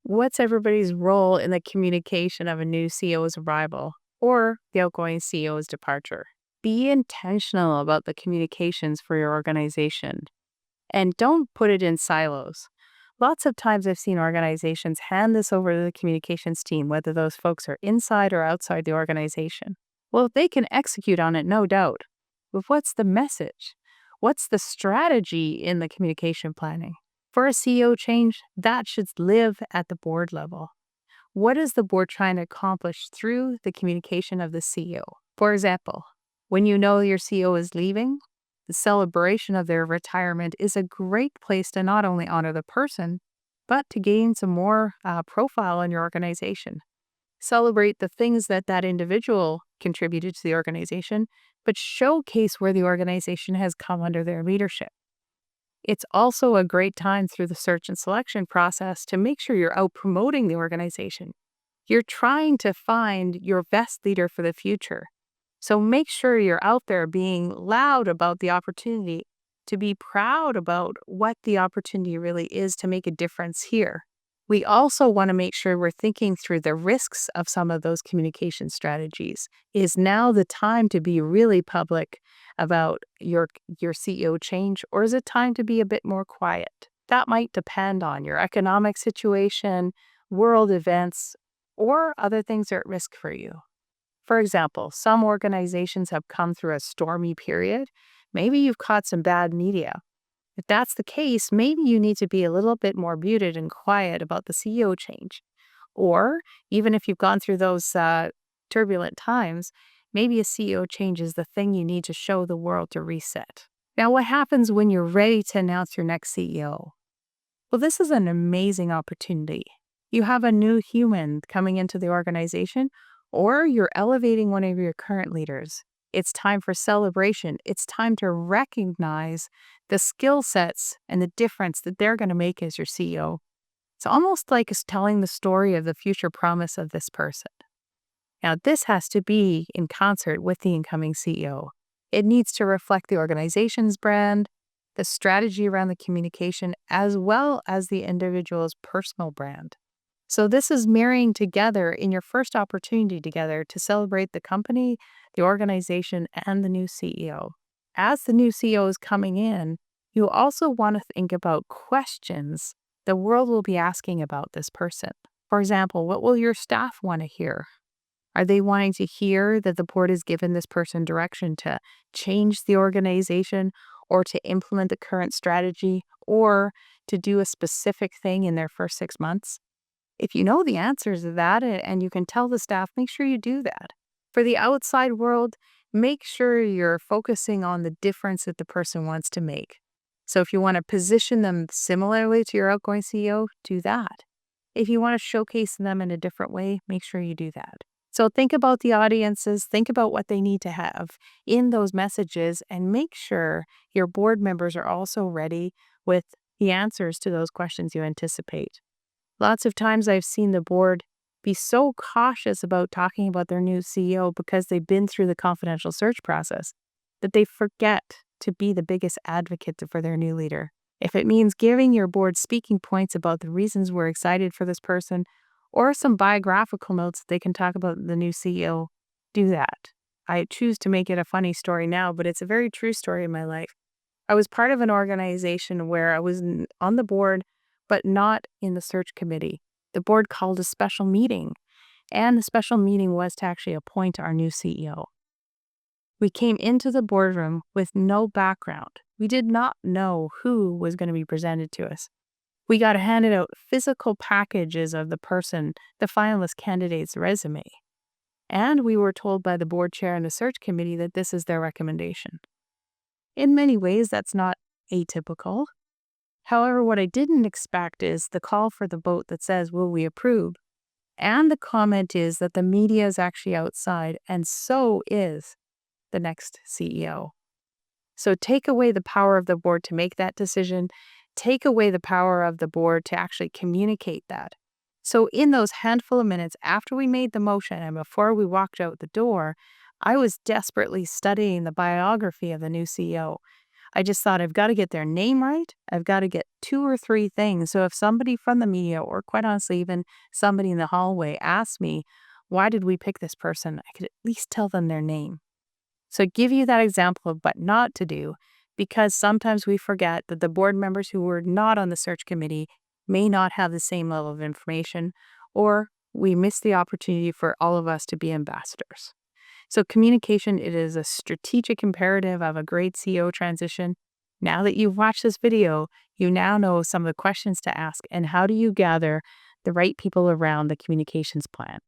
What's everybody's role in the communication of a new CEO's arrival or the outgoing CEO's departure? Be intentional about the communications for your organization and don't put it in silos. Lots of times I've seen organizations hand this over to the communications team, whether those folks are inside or outside the organization. Well, they can execute on it, no doubt. But what's the message? What's the strategy in the communication planning? For a CEO change, that should live at the board level. What is the board trying to accomplish through the communication of the CEO? For example, when you know your CEO is leaving, the celebration of their retirement is a great place to not only honor the person, but to gain some more profile in your organization. Celebrate the things that that individual contributed to the organization, but showcase where the organization has come under their leadership. It's also a great time through the search and selection process to make sure you're out promoting the organization. You're trying to find your best leader for the future. So make sure you're out there being loud about the opportunity, to be proud about what the opportunity really is to make a difference here. We also want to make sure we're thinking through the risks of some of those communication strategies. Is now the time to be really public about your CEO change, or is it time to be a bit more quiet? That might depend on your economic situation, world events, or other things are at risk for you. For example, some organizations have come through a stormy period. Maybe you've caught some bad media. If that's the case, maybe you need to be a little bit more muted and quiet about the CEO change. Or even if you've gone through those turbulent times, maybe a CEO change is the thing you need to show the world to reset. Now, what happens when you're ready to announce your next CEO? Well, this is an amazing opportunity. You have a new human coming into the organization, or you're elevating one of your current leaders. It's time for celebration. It's time to recognize the skill sets and the difference that they're going to make as your CEO. It's almost like it's telling the story of the future promise of this person. Now, this has to be in concert with the incoming CEO. It needs to reflect the organization's brand, the strategy around the communication, as well as the individual's personal brand. So this is marrying together in your first opportunity together to celebrate the company, the organization, and the new CEO. As the new CEO is coming in, you also want to think about questions the world will be asking about this person. For example, what will your staff want to hear? Are they wanting to hear that the board has given this person direction to change the organization or to implement the current strategy or to do a specific thing in their first 6 months? If you know the answers to that and you can tell the staff, make sure you do that. For the outside world, make sure you're focusing on the difference that the person wants to make. So if you want to position them similarly to your outgoing CEO, do that. If you want to showcase them in a different way, make sure you do that. So think about the audiences, think about what they need to have in those messages, and make sure your board members are also ready with the answers to those questions you anticipate. Lots of times I've seen the board be so cautious about talking about their new CEO because they've been through the confidential search process that they forget to be the biggest advocate for their new leader. If it means giving your board speaking points about the reasons we're excited for this person or some biographical notes that they can talk about the new CEO, do that. I choose to make it a funny story now, but it's a very true story in my life. I was part of an organization where I was on the board but not in the search committee. The board called a special meeting, and the special meeting was to actually appoint our new CEO. We came into the boardroom with no background. We did not know who was going to be presented to us. We got handed out physical packages of the person, the finalist candidate's resume. And we were told by the board chair and the search committee that this is their recommendation. In many ways, that's not atypical. However, what I didn't expect is the call for the vote that says, will we approve? And the comment is that the media is actually outside, and so is the next CEO. So take away the power of the board to make that decision. Take away the power of the board to actually communicate that. So in those handful of minutes after we made the motion and before we walked out the door, I was desperately studying the biography of the new CEO. I just thought I've got to get their name right. I've got to get 2 or 3 things. So if somebody from the media, or quite honestly, even somebody in the hallway asks me, why did we pick this person? I could at least tell them their name. So I give you that example of what not to do, because sometimes we forget that the board members who were not on the search committee may not have the same level of information, or we miss the opportunity for all of us to be ambassadors. So communication, it is a strategic imperative of a great CEO transition. Now that you've watched this video, you now know some of the questions to ask and how do you gather the right people around the communications plan.